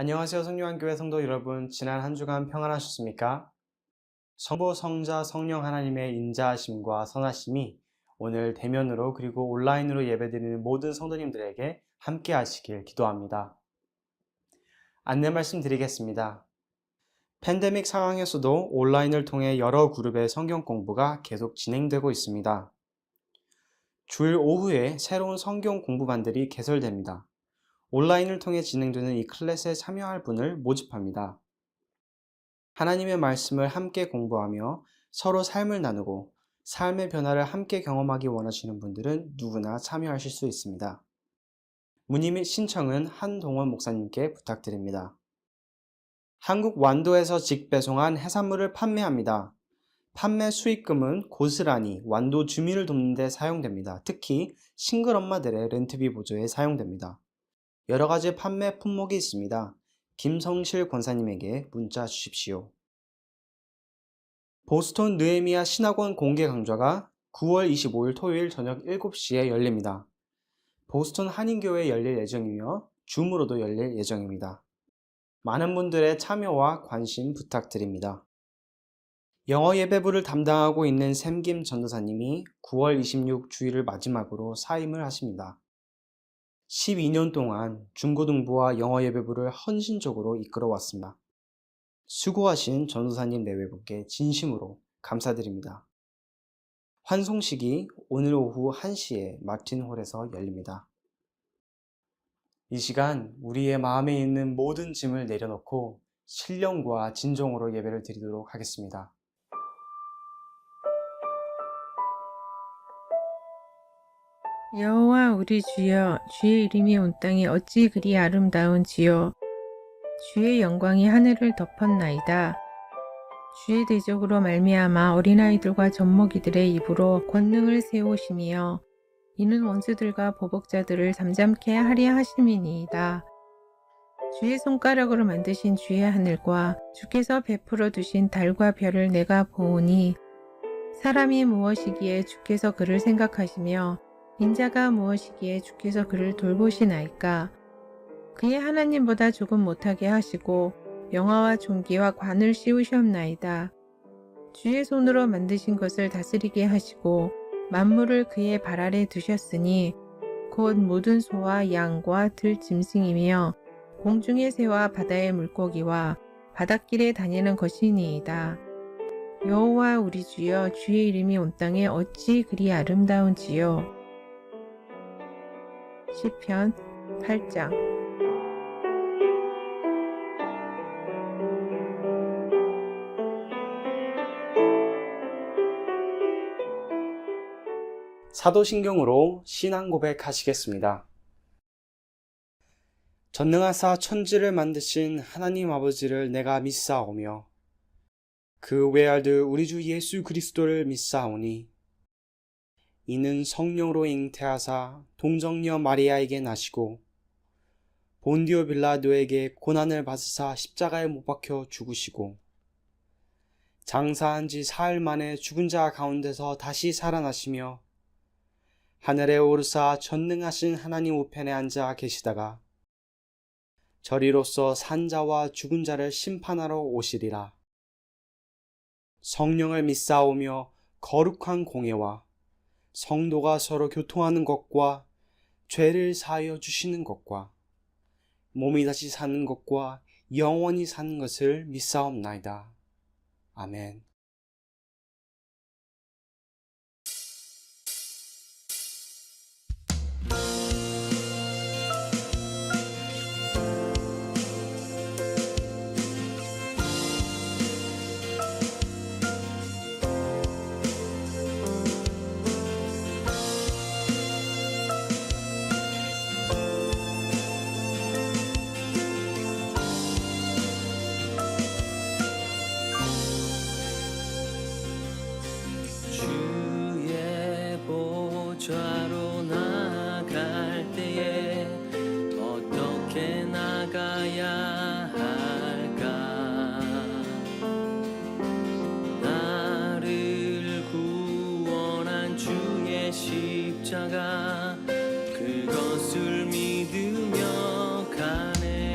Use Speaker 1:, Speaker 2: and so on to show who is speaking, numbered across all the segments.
Speaker 1: 안녕하세요. 성령한교회 성도 여러분, 지난 한 주간 평안하셨습니까? 성부, 성자, 성령 하나님의 인자하심과 선하심이 오늘 대면으로 그리고 온라인으로 예배드리는 모든 성도님들에게 함께 하시길 기도합니다. 안내 말씀드리겠습니다. 팬데믹 상황에서도 온라인을 통해 여러 그룹의 성경 공부가 계속 진행되고 있습니다. 주일 오후에 새로운 성경 공부반들이 개설됩니다. 온라인을 통해 진행되는 이 클래스에 참여할 분을 모집합니다. 하나님의 말씀을 함께 공부하며 서로 삶을 나누고 삶의 변화를 함께 경험하기 원하시는 분들은 누구나 참여하실 수 있습니다. 문의 및 신청은 한동원 목사님께 부탁드립니다. 한국 완도에서 직배송한 해산물을 판매합니다. 판매 수익금은 고스란히 완도 주민을 돕는 데 사용됩니다. 특히 싱글 엄마들의 렌트비 보조에 사용됩니다. 여러 가지 판매 품목이 있습니다. 김성실 권사님에게 문자 주십시오. 보스턴 느헤미야 신학원 공개 강좌가 9월 25일 토요일 저녁 7시에 열립니다. 보스턴 한인교회에 열릴 예정이며 줌으로도 열릴 예정입니다. 많은 분들의 참여와 관심 부탁드립니다. 영어 예배부를 담당하고 있는 샘김 전도사님이 9월 26 주일을 마지막으로 사임을 하십니다. 12년 동안 중고등부와 영어 예배부를 헌신적으로 이끌어왔습니다. 수고하신 전도사님 내외분께 진심으로 감사드립니다. 환송식이 오늘 오후 1시에 마틴홀에서 열립니다. 이 시간 우리의 마음에 있는 모든 짐을 내려놓고 신령과 진정으로 예배를 드리도록 하겠습니다.
Speaker 2: 여호와 우리 주여, 주의 이름이 온 땅에 어찌 그리 아름다운지요. 주의 영광이 하늘을 덮었나이다. 주의 대적으로 말미암아 어린아이들과 젖먹이들의 입으로 권능을 세우시며 이는 원수들과 보복자들을 잠잠케 하려 하심이니이다. 주의 손가락으로 만드신 주의 하늘과 주께서 베풀어 두신 달과 별을 내가 보오니 사람이 무엇이기에 주께서 그를 생각하시며 인자가 무엇이기에 주께서 그를 돌보시나이까. 그의 하나님보다 조금 못하게 하시고 영화와 존귀와 관을 씌우셨나이다. 주의 손으로 만드신 것을 다스리게 하시고 만물을 그의 발 아래 두셨으니 곧 모든 소와 양과 들 짐승이며 공중의 새와 바다의 물고기와 바닷길에 다니는 것이니이다. 여호와 우리 주여, 주의 이름이 온 땅에 어찌 그리 아름다운지요. 시편 8장.
Speaker 1: 사도신경으로 신앙 고백하시겠습니다. 전능하사 천지를 만드신 하나님 아버지를 내가 믿사오며 그 외아들 우리 주 예수 그리스도를 믿사오니 이는 성령으로 잉태하사 동정녀 마리아에게 나시고 본디오 빌라도에게 고난을 받으사 십자가에 못 박혀 죽으시고 장사한 지 사흘 만에 죽은 자 가운데서 다시 살아나시며 하늘에 오르사 전능하신 하나님 우편에 앉아 계시다가 저리로서 산자와 죽은 자를 심판하러 오시리라. 성령을 믿사오며 거룩한 공예와 성도가 서로 교통하는 것과 죄를 사하여 주시는 것과 몸이 다시 사는 것과 영원히 사는 것을 믿사옵나이다. 아멘.
Speaker 3: 주의 보좌로 나갈 때에 어떻게 나가야 할까? 나를 구원한 주의 십자가 그것을 믿으며 가네.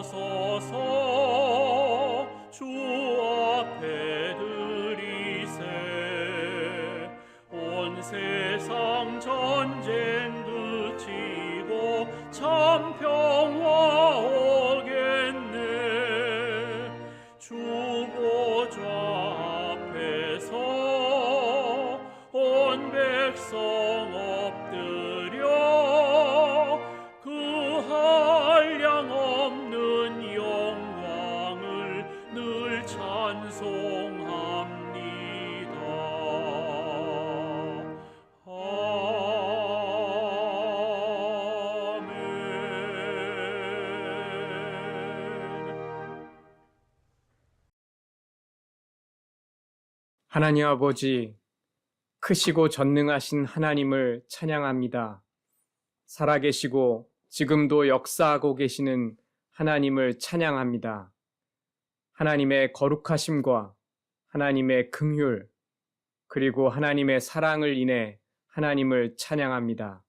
Speaker 4: 나서서 주 앞에 드리세. 온 세상 전쟁 그치고 참 평화 오겠네. 주 보좌 앞에서 온 백성 엎드려 그 한량 없는 영광을 늘 찬송합니다. 아멘.
Speaker 5: 하나님 아버지, 크시고 전능하신 하나님을 찬양합니다. 살아계시고 지금도 역사하고 계시는 하나님을 찬양합니다. 하나님의 거룩하심과 하나님의 긍휼, 그리고 하나님의 사랑을 인해 하나님을 찬양합니다.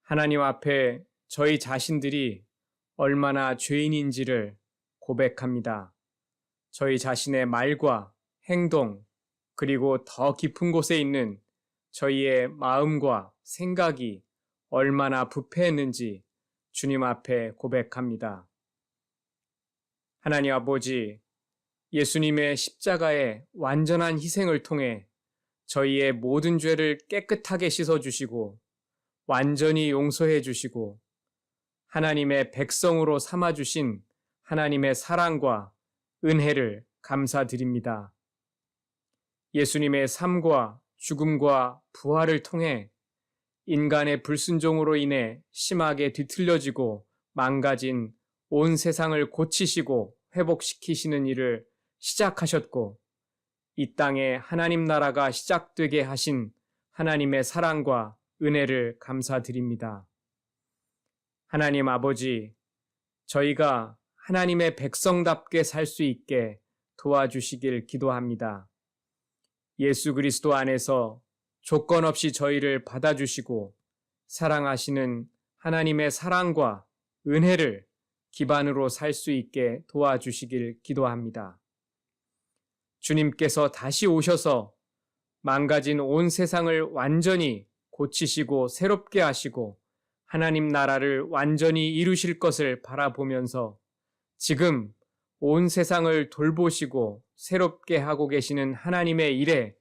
Speaker 5: 하나님 앞에 저희 자신들이 얼마나 죄인인지를 고백합니다. 저희 자신의 말과 행동, 그리고 더 깊은 곳에 있는 저희의 마음과 생각이 얼마나 부패했는지 주님 앞에 고백합니다. 하나님 아버지, 예수님의 십자가의 완전한 희생을 통해 저희의 모든 죄를 깨끗하게 씻어주시고 완전히 용서해 주시고 하나님의 백성으로 삼아주신 하나님의 사랑과 은혜를 감사드립니다. 예수님의 삶과 죽음과 부활을 통해 인간의 불순종으로 인해 심하게 뒤틀려지고 망가진 온 세상을 고치시고 회복시키시는 일을 시작하셨고 이 땅에 하나님 나라가 시작되게 하신 하나님의 사랑과 은혜를 감사드립니다. 하나님 아버지, 저희가 하나님의 백성답게 살 수 있게 도와주시길 기도합니다. 예수 그리스도 안에서 조건 없이 저희를 받아주시고 사랑하시는 하나님의 사랑과 은혜를 기반으로 살 수 있게 도와주시길 기도합니다. 주님께서 다시 오셔서 망가진 온 세상을 완전히 고치시고 새롭게 하시고 하나님 나라를 완전히 이루실 것을 바라보면서 지금 온 세상을 돌보시고 새롭게 하고 계시는 하나님의 일에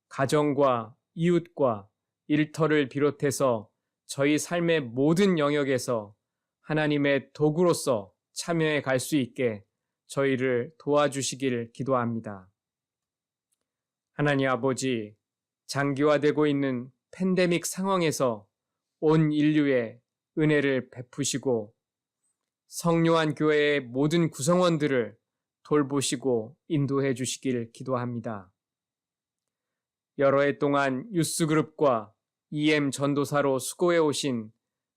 Speaker 5: 가정과 이웃과 일터를 비롯해서 저희 삶의 모든 영역에서 하나님의 도구로서 참여해 갈 수 있게 저희를 도와주시길 기도합니다. 하나님 아버지, 장기화되고 있는 팬데믹 상황에서 온 인류에 은혜를 베푸시고 성요한 교회의 모든 구성원들을 돌보시고 인도해 주시길 기도합니다. 여러 해 동안 유스그룹과 EM 전도사로 수고해 오신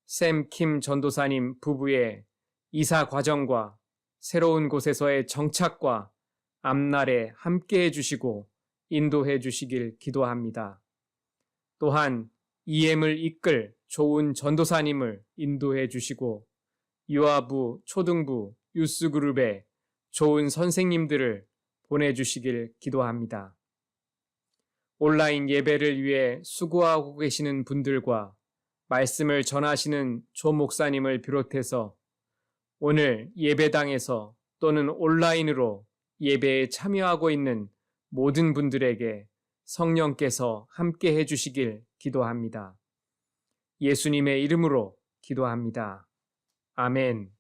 Speaker 5: 샘 킴 전도사님 부부의 이사 과정과 새로운 곳에서의 정착과 앞날에 함께해 주시고 인도해 주시길 기도합니다. 또한 EM을 이끌 좋은 전도사님을 인도해 주시고 유아부, 초등부, 유스그룹에 좋은 선생님들을 보내주시길 기도합니다. 온라인 예배를 위해 수고하고 계시는 분들과 말씀을 전하시는 조 목사님을 비롯해서 오늘 예배당에서 또는 온라인으로 예배에 참여하고 있는 모든 분들에게 성령께서 함께 해주시길 기도합니다. 예수님의 이름으로 기도합니다. 아멘.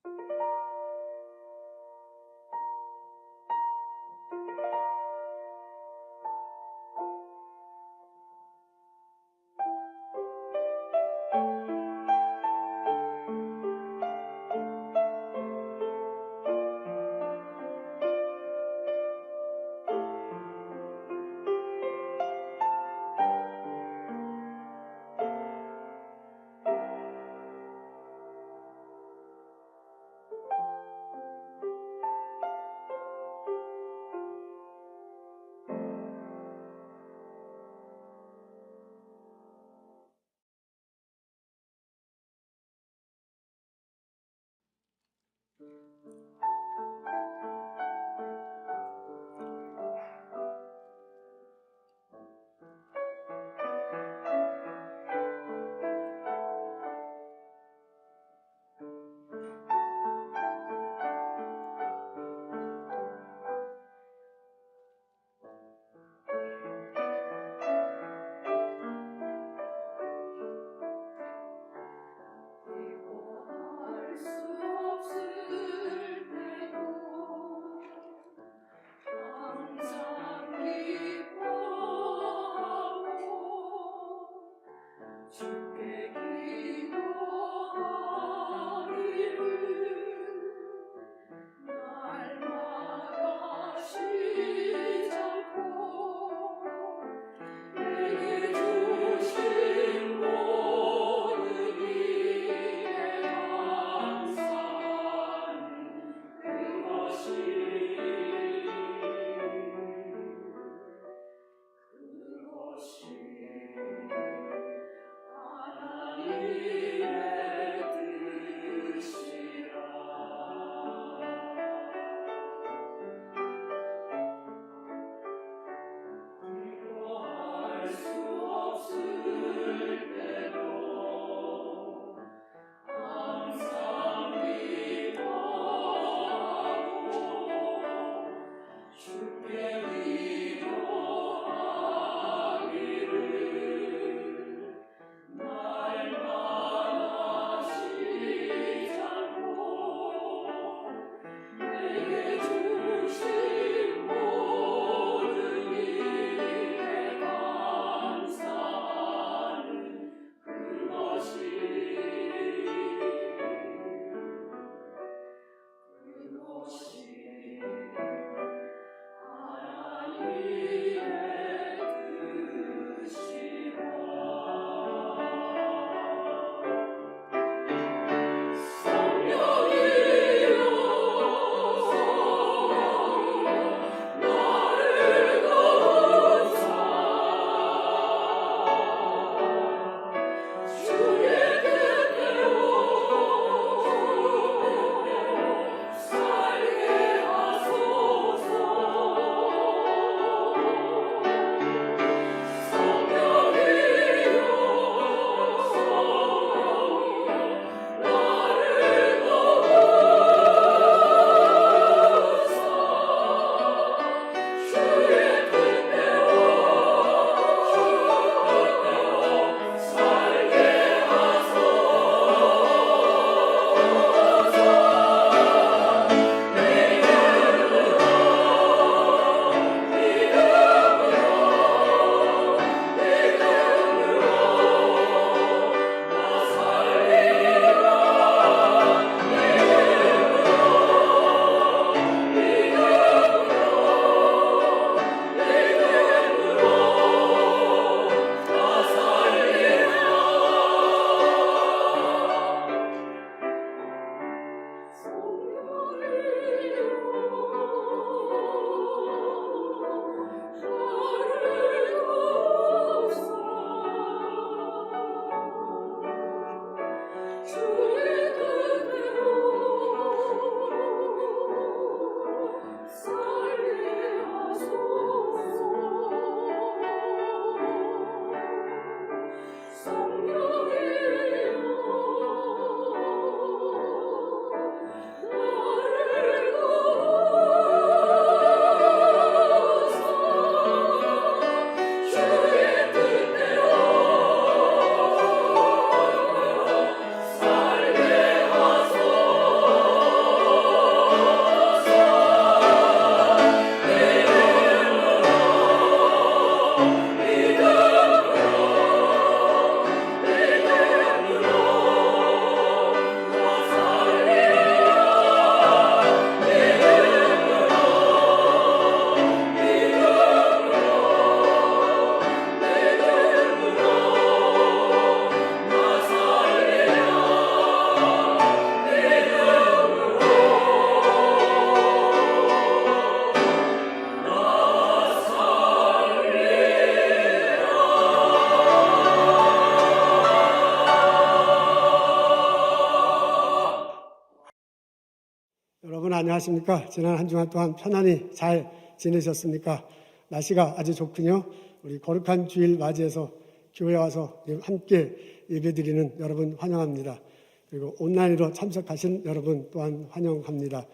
Speaker 6: 여러분 안녕하십니까? 지난 한 주간 동안 편안히 잘 지내셨습니까? 날씨가 아주 좋군요. 우리 거룩한 주일 맞이해서 교회 와서 함께 예배드리는 여러분 환영합니다. 그리고 온라인으로 참석하신 여러분 또한 환영합니다.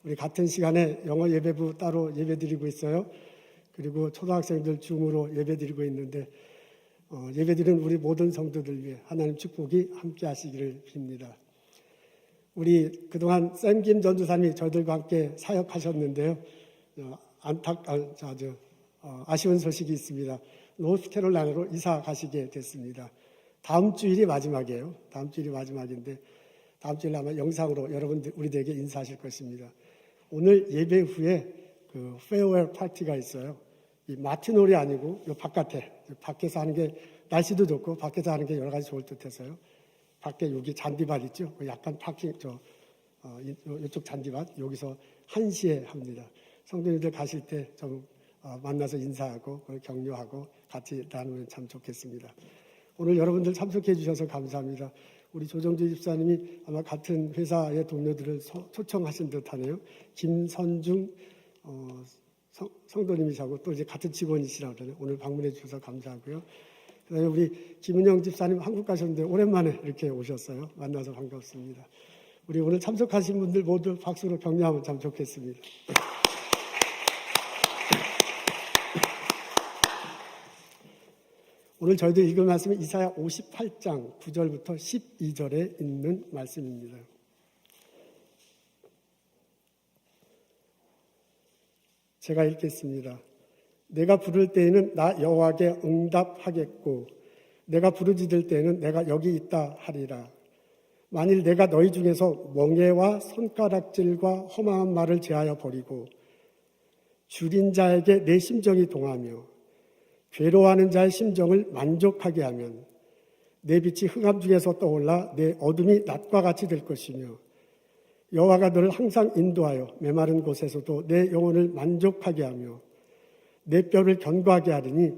Speaker 6: 우리 같은 시간에 영어 예배부 따로 예배드리고 있어요. 그리고 초등학생들 줌으로 예배드리고 있는데 예배드리는 우리 모든 성도들 위해 하나님 축복이 함께 하시기를 빕니다. 우리 그동안 샘김 전도사님이 저희들과 함께 사역하셨는데요. 아쉬운 소식이 있습니다. 노스캐롤라이나로 이사 가시게 됐습니다. 다음 주일이 마지막이에요. 다음 주일이 마지막인데 다음 주일 아마 영상으로 여러분들 우리들에게 인사하실 것입니다. 오늘 예배 후에 그 페어웰 파티가 있어요. 이 마티놀이 아니고 요 바깥에 밖에서 하는 게 날씨도 좋고 밖에서 하는 게 여러 가지 좋을 듯해서요. 밖에 여기 잔디밭 있죠. 약간 파킹 이쪽 잔디밭 여기서 1시에 합니다. 성도님들 가실 때 좀 만나서 인사하고 격려하고 같이 나누면 참 좋겠습니다. 오늘 여러분들 참석해 주셔서 감사합니다. 우리 조정주 집사님이 아마 같은 회사의 동료들을 초청하신 듯하네요. 김선중 성도님이시고 또 이제 같은 직원이시라고 그러네요. 오늘 방문해 주셔서 감사하고요. 그다음에 우리 김은영 집사님 한국 가셨는데 오랜만에 이렇게 오셨어요. 만나서 반갑습니다. 우리 오늘 참석하신 분들 모두 박수로 격려하면 참 좋겠습니다. 오늘 저희들 읽을 말씀은 이사야 58장 9절부터 12절에 있는 말씀입니다. 제가 읽겠습니다. 내가 부를 때에는 나 여호와께 응답하겠고 내가 부르짖을 때에는 내가 여기 있다 하리라. 만일 내가 너희 중에서 멍에와 손가락질과 허망한 말을 제하여 버리고 줄인 자에게 내 심정이 동하며 괴로워하는 자의 심정을 만족하게 하면 내 빛이 흑암 중에서 떠올라 내 어둠이 낮과 같이 될 것이며 여호와가 너를 항상 인도하여 메마른 곳에서도 내 영혼을 만족하게 하며 내 뼈를 견고하게 하리니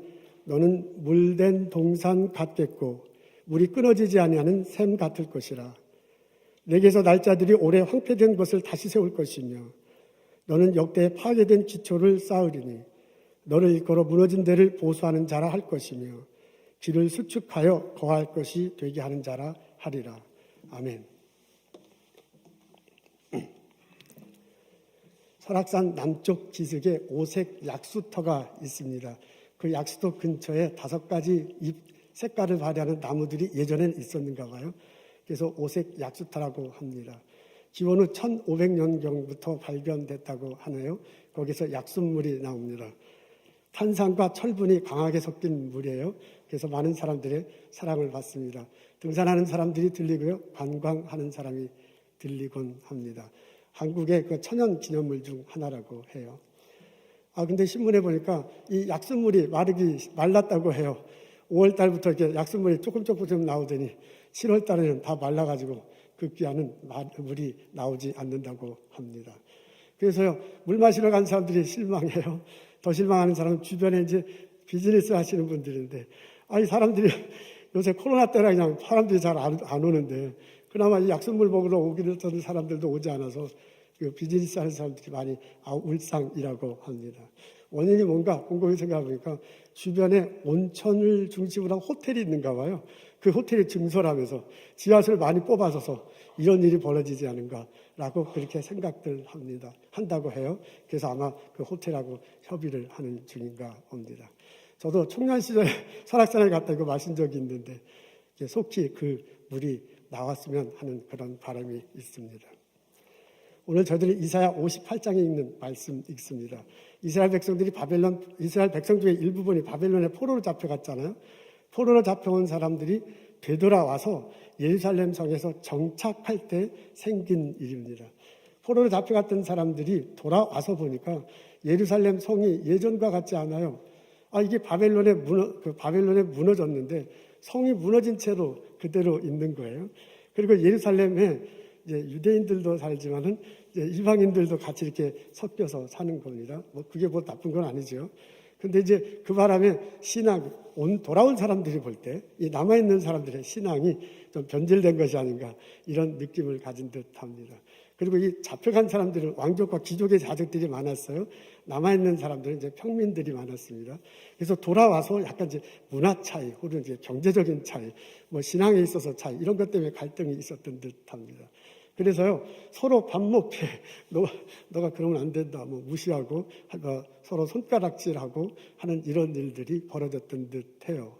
Speaker 6: 너는 물된 동산 같겠고 물이 끊어지지 아니하는 샘 같을 것이라. 내게서 날짜들이 오래 황폐된 것을 다시 세울 것이며 너는 역대에 파괴된 기초를 쌓으리니 너를 일컬어 무너진 데를 보수하는 자라 할 것이며 길을 수축하여 거할 것이 되게 하는 자라 하리라. 아멘. 설악산 남쪽 기슭에 오색 약수터가 있습니다. 그 약수터 근처에 5가지 잎 색깔을 발휘하는 나무들이 예전엔 있었는가 봐요. 그래서 오색 약수터라고 합니다. 기원 후 1500년경부터 발견됐다고 하네요. 거기서 약수물이 나옵니다. 탄산과 철분이 강하게 섞인 물이에요. 그래서 많은 사람들의 사랑을 받습니다. 등산하는 사람들이 들리고요. 관광하는 사람이 들리곤 합니다. 한국의 그 천연 기념물 중 하나라고 해요. 근데 신문에 보니까 이 약수물이 말랐다고 해요. 5월 달부터 이렇게 약수물이 조금 좀 나오더니 7월 달에는 다 말라가지고 그 귀하는 물이 나오지 않는다고 합니다. 그래서요, 물 마시러 간 사람들이 실망해요. 더 실망하는 사람은 주변에 이제 비즈니스 하시는 분들인데, 이 사람들이 요새 코로나 때라 그냥 사람들이 잘 안 오는데, 그나마 이 약수물 먹으러 오기를 했던 사람들도 오지 않아서 그 비즈니스 하는 사람들이 많이 울상이라고 합니다. 원인이 뭔가 곰곰이 생각해보니까 주변에 온천을 중심으로 한 호텔이 있는가 봐요. 그 호텔이 증설하면서 지하수를 많이 뽑아서서 이런 일이 벌어지지 않은가라고 그렇게 생각들 한다고 해요. 그래서 아마 그 호텔하고 협의를 하는 중인가 봅니다. 저도 청년 시절에 설악산에 갔다 이거 마신 적이 있는데 속히 그 물이 나왔으면 하는 그런 바람이 있습니다. 오늘 저희들이 이사야 58장에 있는 말씀 읽습니다. 이스라엘 백성 중에 일부분이 바벨론에 포로로 잡혀갔잖아요. 포로로 잡혀온 사람들이 되돌아와서 예루살렘 성에서 정착할 때 생긴 일입니다. 포로로 잡혀갔던 사람들이 돌아와서 보니까 예루살렘 성이 예전과 같지 않아요. 이게 바벨론에 무너졌는데 성이 무너진 채로 그대로 있는 거예요. 그리고 예루살렘에 이제 유대인들도 살지만은 이제 이방인들도 같이 이렇게 섞여서 사는 겁니다. 그게 나쁜 건 아니죠. 근데 이제 그 바람에 돌아온 사람들이 볼 때 이 남아있는 사람들의 신앙이 좀 변질된 것이 아닌가 이런 느낌을 가진 듯 합니다. 그리고 이 잡혀간 사람들은 왕족과 귀족의 자식들이 많았어요. 남아있는 사람들은 이제 평민들이 많았습니다. 그래서 돌아와서 약간 이제 문화 차이, 혹은 이제 경제적인 차이, 뭐 신앙에 있어서 차이, 이런 것 때문에 갈등이 있었던 듯합니다. 그래서요, 서로 밥 먹게, 너가 그러면 안 된다, 뭐 무시하고, 서로 손가락질하고 하는 이런 일들이 벌어졌던 듯해요.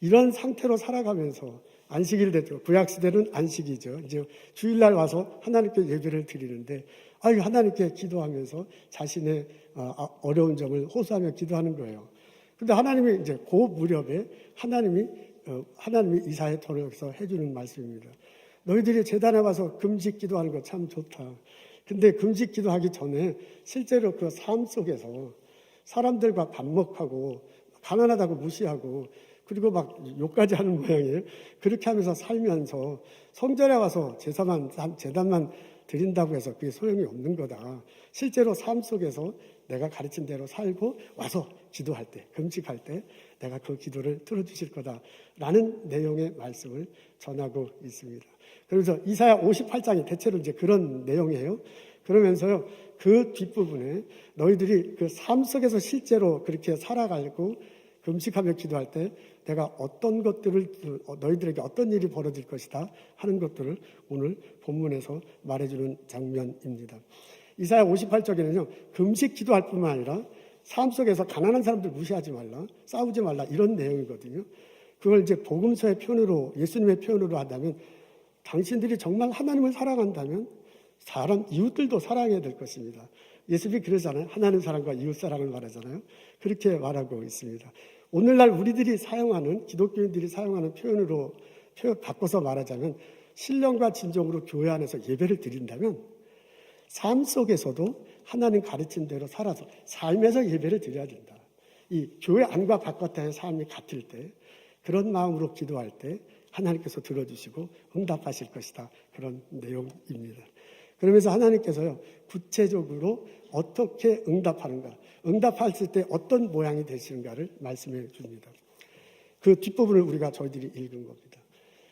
Speaker 6: 이런 상태로 살아가면서 안식일 됐죠. 구약시대는 안식이죠. 이제 주일날 와서 하나님께 예배를 드리는데, 하나님께 기도하면서 자신의 어려운 점을 호소하며 기도하는 거예요. 근데 하나님이 이제 그 무렵에 하나님이 이사야 통해서 해주는 말씀입니다. 너희들이 제단에 와서 금식 기도하는 거 참 좋다. 근데 금식 기도하기 전에 실제로 그 삶 속에서 사람들과 반목하고 가난하다고 무시하고 그리고 막 욕까지 하는 모양이에요. 그렇게 하면서 살면서 성전에 와서 제단만 드린다고 해서 그게 소용이 없는 거다. 실제로 삶 속에서 내가 가르친 대로 살고 와서 기도할 때, 금식할 때 내가 그 기도를 들어주실 거다라는 내용의 말씀을 전하고 있습니다. 그래서 이사야 58장이 대체로 이제 그런 내용이에요. 그러면서요, 그 뒷부분에 너희들이 그 삶 속에서 실제로 그렇게 살아가고 금식하며 기도할 때 내가 어떤 것들을, 너희들에게 어떤 일이 벌어질 것이다 하는 것들을 오늘 본문에서 말해주는 장면입니다. 이사야 58장에는요, 금식 기도할 뿐만 아니라 삶 속에서 가난한 사람들 무시하지 말라, 싸우지 말라, 이런 내용이거든요. 그걸 이제 복음서의 표현으로, 예수님의 표현으로 한다면 당신들이 정말 하나님을 사랑한다면 이웃들도 사랑해야 될 것입니다. 예수님이 그러잖아요. 하나님 사랑과 이웃 사랑을 말하잖아요. 그렇게 말하고 있습니다. 오늘날 우리들이 사용하는, 기독교인들이 사용하는 표현 바꿔서 말하자면 신령과 진정으로 교회 안에서 예배를 드린다면 삶 속에서도 하나님 가르친 대로 살아서 삶에서 예배를 드려야 된다. 이 교회 안과 바깥의 삶이 같을 때 그런 마음으로 기도할 때 하나님께서 들어주시고 응답하실 것이다. 그런 내용입니다. 그러면서 하나님께서요, 구체적으로 어떻게 응답하는가, 응답했을 때 어떤 모양이 되시는가를 말씀해 줍니다. 그 뒷부분을 저희들이 읽은 겁니다.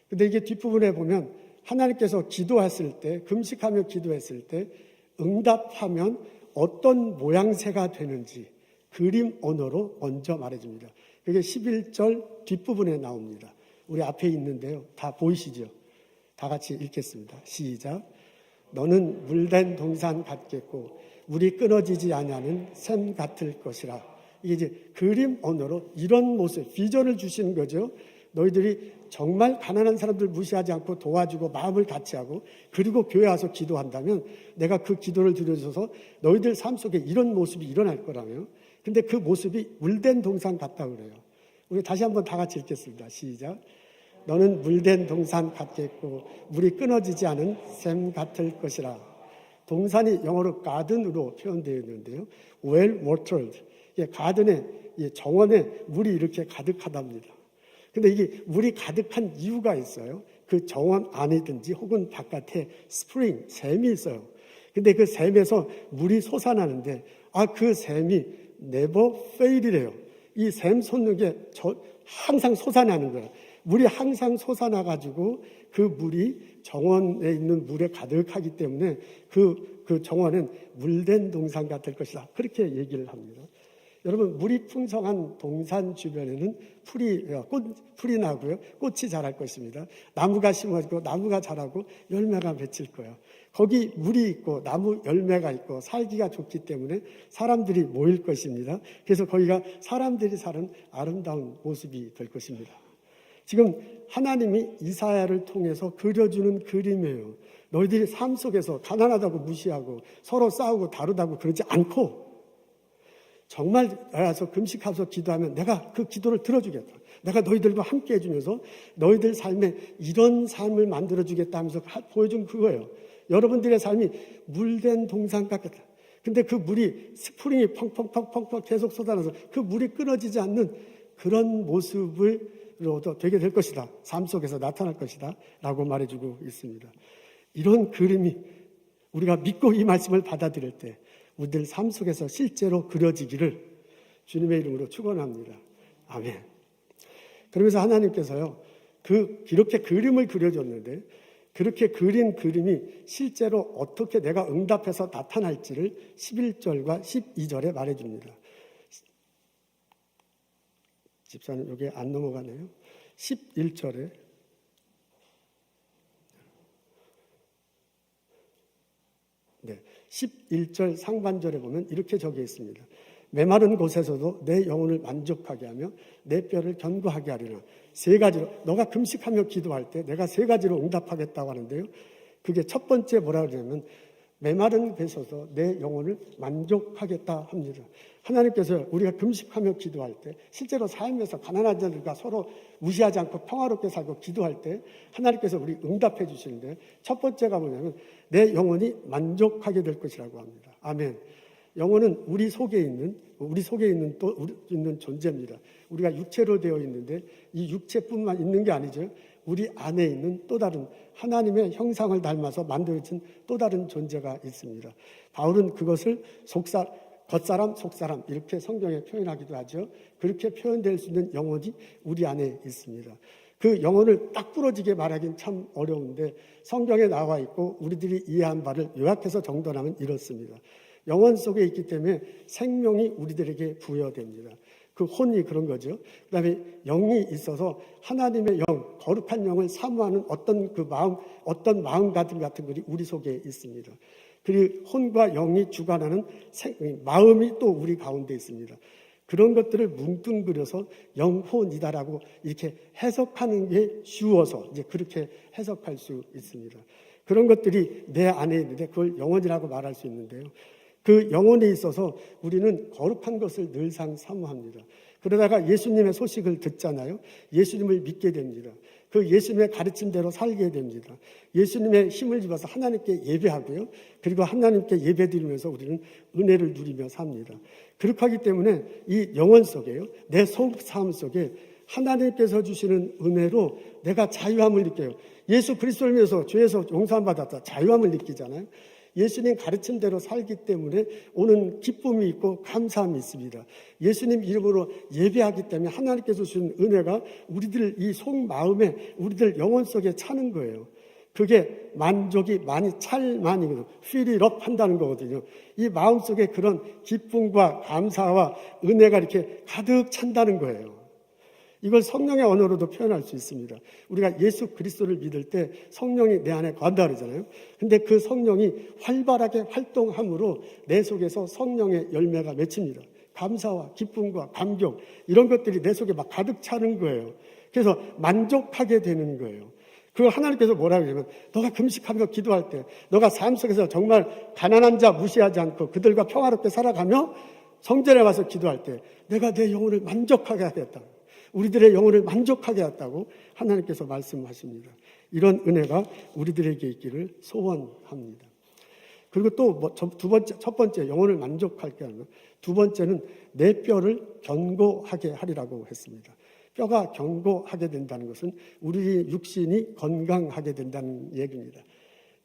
Speaker 6: 근데 이게 뒷부분에 보면 하나님께서 기도했을 때, 금식하며 기도했을 때 응답하면 어떤 모양새가 되는지 그림 언어로 먼저 말해줍니다. 그게 11절 뒷부분에 나옵니다. 우리 앞에 있는데요. 다 보이시죠? 다 같이 읽겠습니다. 시작. 너는 물된 동산 같겠고 물이 끊어지지 아니하는 샘 같을 것이라. 이게 이제 그림 언어로 이런 모습, 비전을 주시는 거죠. 너희들이 정말 가난한 사람들 무시하지 않고 도와주고 마음을 같이 하고 그리고 교회 와서 기도한다면 내가 그 기도를 들어줘서 너희들 삶 속에 이런 모습이 일어날 거라며. 근데 그 모습이 물된 동산 같다고 그래요. 우리 다시 한번 다 같이 읽겠습니다. 시작. 너는 물된 동산 같겠고 물이 끊어지지 않은 샘 같을 것이라. 동산이 영어로 garden으로 표현되어 있는데요. well watered. 가든에, 정원에 물이 이렇게 가득하답니다. 근데 이게 물이 가득한 이유가 있어요. 그 정원 안이든지 혹은 바깥에 스프링, 샘이 있어요. 근데 그 샘에서 물이 솟아나는데 그 샘이 never fail이래요. 이 샘 솟는 게 항상 솟아나는 거예요. 물이 항상 솟아나가지고 그 물이 정원에 있는 물에 가득하기 때문에 그 정원은 물된 동산 같을 것이다. 그렇게 얘기를 합니다. 여러분, 물이 풍성한 동산 주변에는 풀이 나고요. 꽃이 자랄 것입니다. 나무가 심어지고 나무가 자라고 열매가 맺힐 거예요. 거기 물이 있고 나무 열매가 있고 살기가 좋기 때문에 사람들이 모일 것입니다. 그래서 거기가 사람들이 사는 아름다운 모습이 될 것입니다. 지금 하나님이 이사야를 통해서 그려주는 그림이에요. 너희들이 삶 속에서 가난하다고 무시하고 서로 싸우고 다루다고 그러지 않고 정말 와서 금식하면서 기도하면 내가 그 기도를 들어주겠다. 내가 너희들과 함께 해주면서 너희들 삶에 이런 삶을 만들어주겠다 하면서 보여준 그거예요. 여러분들의 삶이 물된 동산 같겠다. 근데 그 물이 스프링이 펑펑펑펑 계속 쏟아나서 그 물이 끊어지지 않는 그런 모습으로도 되게 될 것이다. 삶 속에서 나타날 것이다. 라고 말해주고 있습니다. 이런 그림이 우리가 믿고 이 말씀을 받아들일 때 우리들 삶 속에서 실제로 그려지기를 주님의 이름으로 축원합니다. 아멘. 그러면서 하나님께서요, 이렇게 그림을 그려줬는데 그렇게 그린 그림이 실제로 어떻게 내가 응답해서 나타날지를 11절과 12절에 말해줍니다. 집사님 여기 안 넘어가네요. 11절에 네, 11절 상반절에 보면 이렇게 적혀 있습니다. 메마른 곳에서도 내 영혼을 만족하게 하며 내 뼈를 견고하게 하리라. 세 가지로, 너가 금식하며 기도할 때 내가 세 가지로 응답하겠다고 하는데요. 그게 첫 번째 뭐라 그러냐면 메마른 곳에서 내 영혼을 만족하겠다 합니다. 하나님께서 우리가 금식하며 기도할 때, 실제로 삶에서 가난한 자들과 서로 무시하지 않고 평화롭게 살고 기도할 때 하나님께서 우리 응답해 주시는데, 첫 번째가 뭐냐면 내 영혼이 만족하게 될 것이라고 합니다. 아멘. 영혼은 우리 속에 있는 존재입니다. 우리가 육체로 되어 있는데 이 육체뿐만 있는 게 아니죠. 우리 안에 있는 또 다른 하나님의 형상을 닮아서 만들어진 또 다른 존재가 있습니다. 바울은 그것을 겉사람, 속사람 이렇게 성경에 표현하기도 하죠. 그렇게 표현될 수 있는 영혼이 우리 안에 있습니다. 그 영혼을 딱 부러지게 말하기는 참 어려운데 성경에 나와 있고 우리들이 이해한 바를 요약해서 정돈하면 이렇습니다. 영혼 속에 있기 때문에 생명이 우리들에게 부여됩니다. 그 혼이 그런 거죠. 그 다음에 영이 있어서 하나님의 영, 거룩한 영을 사모하는 어떤 마음가짐 같은 것이 우리 속에 있습니다. 그리고 혼과 영이 주관하는 마음이 또 우리 가운데 있습니다. 그런 것들을 뭉뚱그려서 영혼이다라고 이렇게 해석하는 게 쉬워서 이제 그렇게 해석할 수 있습니다. 그런 것들이 내 안에 있는데 그걸 영혼이라고 말할 수 있는데요. 그 영혼에 있어서 우리는 거룩한 것을 늘상 사모합니다. 그러다가 예수님의 소식을 듣잖아요. 예수님을 믿게 됩니다. 그 예수님의 가르침대로 살게 됩니다. 예수님의 힘을 입어서 하나님께 예배하고요. 그리고 하나님께 예배드리면서 우리는 은혜를 누리며 삽니다. 그렇게 하기 때문에 이 영혼 속에요, 내 속 삶 속에 하나님께서 주시는 은혜로 내가 자유함을 느껴요. 예수 그리스도를 위해서 죄에서 용서함 받았다. 자유함을 느끼잖아요. 예수님 가르침대로 살기 때문에 오는 기쁨이 있고 감사함이 있습니다. 예수님 이름으로 예배하기 때문에 하나님께서 주신 은혜가 우리들 이 속마음에 우리들 영혼 속에 차는 거예요. 그게 만족이 많이 찰만이거든요. fill it up 한다는 거거든요. 이 마음속에 그런 기쁨과 감사와 은혜가 이렇게 가득 찬다는 거예요. 이걸 성령의 언어로도 표현할 수 있습니다. 우리가 예수 그리스도를 믿을 때 성령이 내 안에 거한다 그러잖아요. 근데 그 성령이 활발하게 활동함으로 내 속에서 성령의 열매가 맺힙니다. 감사와 기쁨과 감격 이런 것들이 내 속에 막 가득 차는 거예요. 그래서 만족하게 되는 거예요. 그걸 하나님께서 뭐라고 하냐면 너가 금식하며 기도할 때 너가 삶 속에서 정말 가난한 자 무시하지 않고 그들과 평화롭게 살아가며 성전에 와서 기도할 때 내가 내 영혼을 만족하게 하겠다. 우리들의 영혼을 만족하게 했다고 하나님께서 말씀하십니다. 이런 은혜가 우리들에게 있기를 소원합니다. 그리고 또 첫 번째 영혼을 만족하게 하면 두 번째는 내 뼈를 견고하게 하리라고 했습니다. 뼈가 견고하게 된다는 것은 우리 육신이 건강하게 된다는 얘기입니다.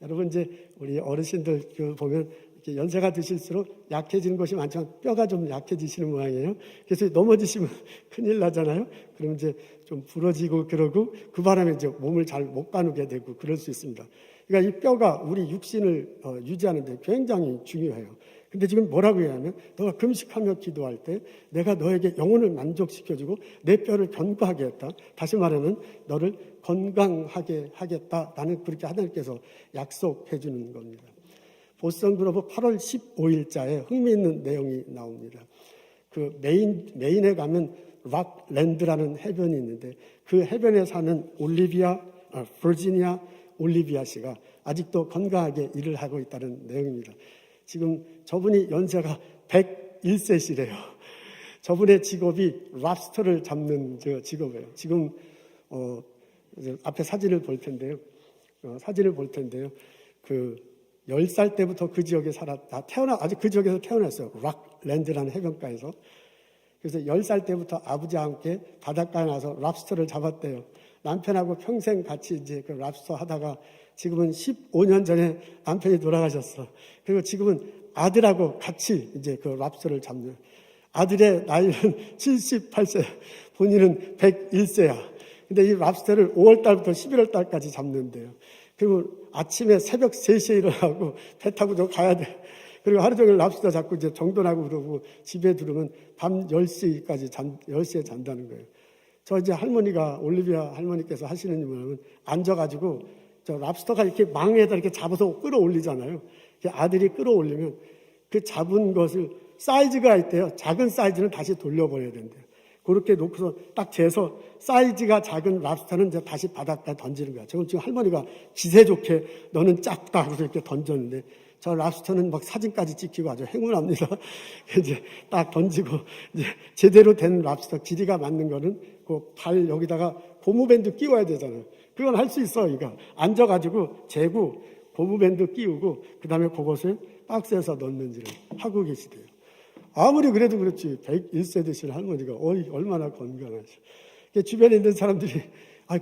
Speaker 6: 여러분 이제 우리 어르신들 보면 이렇게 연세가 드실수록 약해지는 것이 많지만 뼈가 좀 약해지시는 모양이에요. 그래서 넘어지시면 큰일 나잖아요. 그럼 이제 좀 부러지고 그러고 그 바람에 이제 몸을 잘 못 가누게 되고 그럴 수 있습니다. 그러니까 이 뼈가 우리 육신을 유지하는 데 굉장히 중요해요. 근데 지금 뭐라고 해야 하면 너가 금식하며 기도할 때 내가 너에게 영혼을 만족시켜주고 내 뼈를 견고하게 했다. 다시 말하면 너를 건강하게 하겠다. 나는 그렇게 하나님께서 약속해 주는 겁니다. 보스턴 글로브 8월 15일자에 흥미있는 내용이 나옵니다. 그 메인에 가면 락랜드라는 해변이 있는데 그 해변에 사는 버지니아 올리비아 씨가 아직도 건강하게 일을 하고 있다는 내용입니다. 지금 저분이 연세가 101세시래요. 저분의 직업이 랍스터를 잡는 직업이에요. 지금 앞에 사진을 볼 텐데요. 그 10살 때부터 그 지역에 아직 그 지역에서 태어났어요. 락랜드라는 해변가에서. 그래서 10살 때부터 아버지와 함께 바닷가에 나서 랍스터를 잡았대요. 남편하고 평생 같이 이제 그 랍스터 하다가 지금은 15년 전에 남편이 돌아가셨어. 그리고 지금은 아들하고 같이 이제 그 랍스터를 잡는. 아들의 나이는 78세, 본인은 101세야. 근데 이 랍스터를 5월 달부터 11월 달까지 잡는데요. 그리고 아침에 새벽 3시에 일어나고 배 타고 저 가야 돼. 그리고 하루 종일 랍스터 잡고 이제 정돈하고 그러고 집에 들어오면 밤 10시까지 10시에 잔다는 거예요. 저 이제 할머니가, 올리비아 할머니께서 하시는 일을 하면 앉아가지고 저 랍스터가 이렇게 망에다 이렇게 잡아서 끌어올리잖아요. 아들이 끌어올리면 그 잡은 것을 사이즈가 있대요. 작은 사이즈는 다시 돌려버려야 된대요. 그렇게 놓고서 딱 재서 사이즈가 작은 랍스터는 이제 다시 바닷가에 던지는 거야. 지금 할머니가 기세 좋게 너는 작다 하고서 이렇게 던졌는데 저 랍스터는 막 사진까지 찍히고 아주 행운합니다. 이제 딱 던지고 이제 제대로 된 랍스터 길이가 맞는 거는 그 발 여기다가 고무밴드 끼워야 되잖아요. 그건 할 수 있어. 이거 앉아가지고 재고 고무밴드 끼우고 그 다음에 그것을 박스에서 넣는지를 하고 계시대요. 아무리 그래도 그렇지 101세 되신 할머니가 얼마나 건강하시. 주변에 있는 사람들이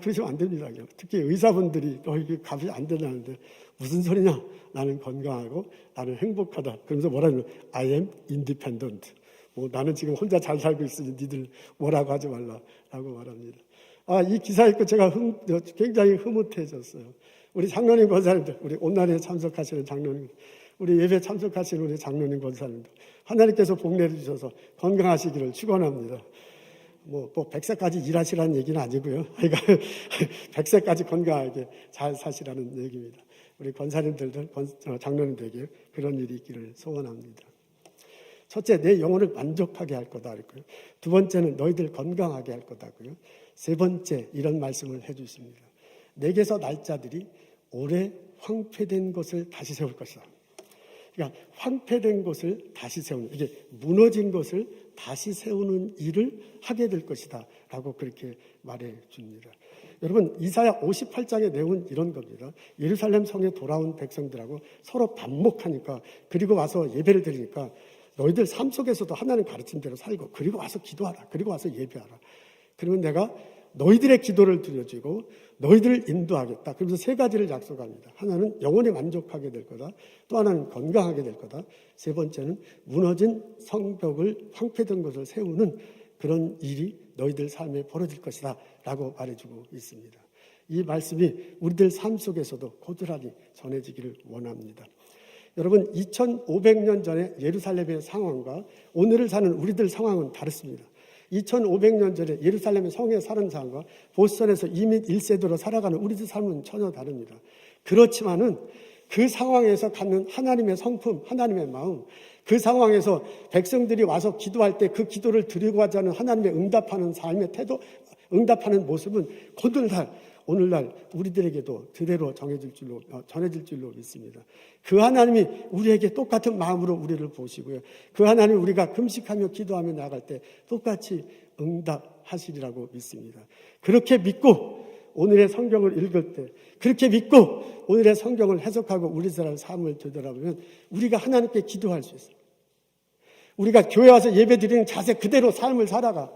Speaker 6: 그러시면 안 됩니다. 특히 의사분들이 이게 값이 안 된다는데 무슨 소리냐? 나는 건강하고 나는 행복하다. 그러면서 뭐라면 I am independent. 나는 지금 혼자 잘 살고 있으니 니들 뭐라고 하지 말라라고 말합니다. 이 기사 읽고 제가 굉장히 흐뭇해졌어요. 우리 장로님 권사님들, 우리 온난에 참석하시는 장로님, 우리 예배 참석하시는 우리 장로님 권사님들, 하나님께서 복내를 주셔서 건강하시기를 축원합니다. 100세까지 일하시라는 얘기는 아니고요. 그러니까 100세까지 건강하게 잘 사시라는 얘기입니다. 우리 권사님들도 장로님들에게 그런 일이 있기를 소원합니다. 첫째, 내 영혼을 만족하게 할 거다 그랬고요. 두 번째는 너희들 건강하게 할 거다고요. 세 번째 이런 말씀을 해주십니다. 내게서 날 자들이 오래 황폐된 것을 다시 세울 것이다. 그러니까 황폐된 것을 다시 세우는, 이게 무너진 것을 다시 세우는 일을 하게 될 것이다 라고 그렇게 말해 줍니다. 여러분, 이사야 58장의 내용은 이런 겁니다. 예루살렘 성에 돌아온 백성들하고 서로 반목하니까, 그리고 와서 예배를 드리니까 너희들 삶 속에서도 하나님 가르친 대로 살고, 그리고 와서 기도하라, 그리고 와서 예배하라. 그러면 내가 너희들의 기도를 들려주고 너희들을 인도하겠다. 그러면서 세 가지를 약속합니다. 하나는 영원히 만족하게 될 거다. 또 하나는 건강하게 될 거다. 세 번째는 무너진 성벽을, 황폐된 것을 세우는 그런 일이 너희들 삶에 벌어질 것이다 라고 말해주고 있습니다. 이 말씀이 우리들 삶 속에서도 고스란히 전해지기를 원합니다. 여러분, 2500년 전에 예루살렘의 상황과 오늘을 사는 우리들 상황은 다릅니다. 2500년 전에 예루살렘의 성에 사는 사람과 보스턴에서 이민 1세대로 살아가는 우리들 삶은 전혀 다릅니다. 그렇지만은 그 상황에서 갖는 하나님의 성품, 하나님의 마음, 그 상황에서 백성들이 와서 기도할 때 그 기도를 드리고 하자는 하나님의 응답하는 삶의 태도, 응답하는 모습은 오늘날 우리들에게도 그대로 전해질 줄로 믿습니다. 그 하나님이 우리에게 똑같은 마음으로 우리를 보시고요. 그 하나님 우리가 금식하며 기도하며 나아갈 때 똑같이 응답하시리라고 믿습니다. 그렇게 믿고 오늘의 성경을 읽을 때, 그렇게 믿고 오늘의 성경을 해석하고 우리 사람 삶을 되돌아보면 우리가 하나님께 기도할 수 있어요. 우리가 교회 와서 예배 드리는 자세 그대로 삶을 살아가.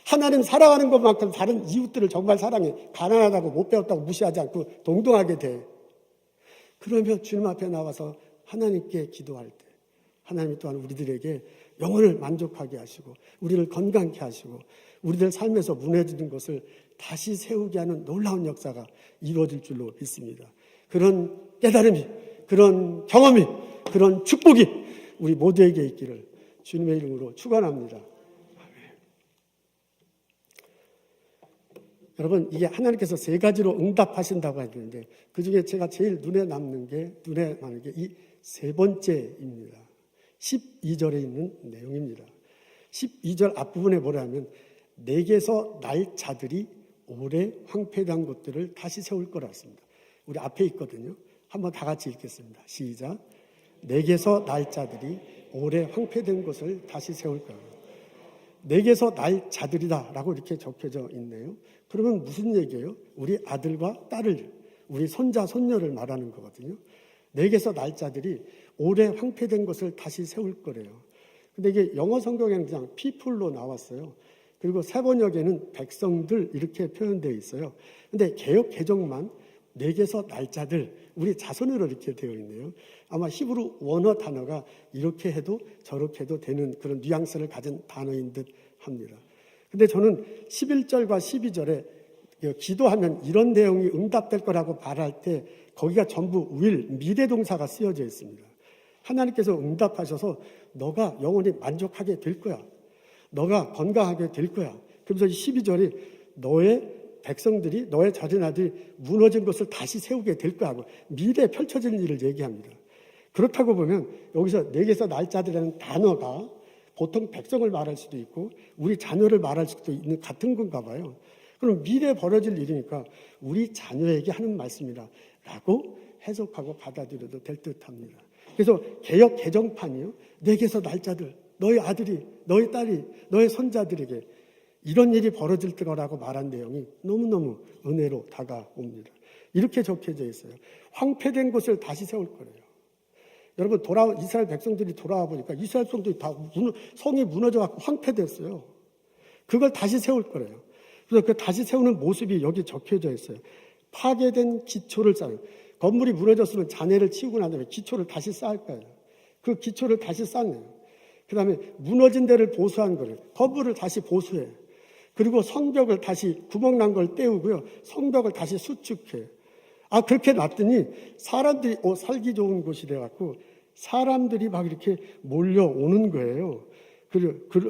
Speaker 6: 하나님 사랑하는 것만큼 다른 이웃들을 정말 사랑해. 가난하다고 못 배웠다고 무시하지 않고 동등하게 돼. 그러면 주님 앞에 나와서 하나님께 기도할 때 하나님이 또한 우리들에게 영혼을 만족하게 하시고 우리를 건강케 하시고 우리들 삶에서 무너지는 것을 다시 세우게 하는 놀라운 역사가 이루어질 줄로 믿습니다. 그런 깨달음이, 그런 경험이, 그런 축복이 우리 모두에게 있기를 주님의 이름으로 축원합니다. 여러분, 이게 하나님께서 세 가지로 응답하신다고 했는데 그 중에 제가 제일 눈에 남는 게 이 세 번째입니다. 12절에 있는 내용입니다. 12절 앞부분에 뭐라면 내게서 날 자들이 오래 황폐한 것들을 다시 세울 거라 했습니다. 우리 앞에 있거든요. 한번 다 같이 읽겠습니다. 시작. 내게서 날 자들이 오래 황폐된 것을 다시 세울 거라. 내게서 날 자들이다 라고 이렇게 적혀져 있네요. 그러면 무슨 얘기예요? 우리 아들과 딸을, 우리 손자, 손녀를 말하는 거거든요. 내게서 날 자들이 오래 황폐된 것을 다시 세울 거래요. 근데 이게 영어 성경에는 그냥 people로 나왔어요. 그리고 세번역에는 백성들 이렇게 표현되어 있어요. 근데 개역 개정만 내게서 날 자들, 우리 자손으로 이렇게 되어 있네요. 아마 히브리 원어 단어가 이렇게 해도 저렇게 해도 되는 그런 뉘앙스를 가진 단어인 듯 합니다. 근데 저는 11절과 12절에 기도하면 이런 내용이 응답될 거라고 말할 때 거기가 전부 미래 동사가 쓰여져 있습니다. 하나님께서 응답하셔서 너가 영원히 만족하게 될 거야. 너가 건강하게 될 거야. 그러면서 12절이 너의 백성들이, 너의 자녀들이 무너진 것을 다시 세우게 될 거야 하고 미래에 펼쳐질 일을 얘기합니다. 그렇다고 보면 여기서 내게서 날짜들이라는 단어가 보통 백성을 말할 수도 있고 우리 자녀를 말할 수도 있는 같은 건가 봐요. 그럼 미래에 벌어질 일이니까 우리 자녀에게 하는 말씀이라 라고 해석하고 받아들여도 될 듯합니다. 그래서 개역 개정판이요. 내게서 날짜들, 너희 아들이, 너희 딸이, 너희 손자들에게 이런 일이 벌어질 거라고 말한 내용이 너무너무 은혜로 다가옵니다. 이렇게 적혀져 있어요. 황폐된 곳을 다시 세울 거래요. 여러분, 이스라엘 백성들이 돌아와 보니까 이스라엘 백성들이 다 성이 무너져갖고 황폐됐어요. 그걸 다시 세울 거래요. 그래서 그 다시 세우는 모습이 여기 적혀져 있어요. 파괴된 기초를 쌓아요. 건물이 무너졌으면 잔해를 치우고 난 다음에 기초를 다시 쌓을 거예요. 그 기초를 다시 쌓네요. 그 다음에 무너진 데를 보수한 거예요. 건물을 다시 보수해. 그리고 성벽을 다시 구멍난 걸 떼우고요. 성벽을 다시 수축해. 그렇게 놨더니 사람들이 살기 좋은 곳이 돼갖고 사람들이 막 이렇게 몰려오는 거예요.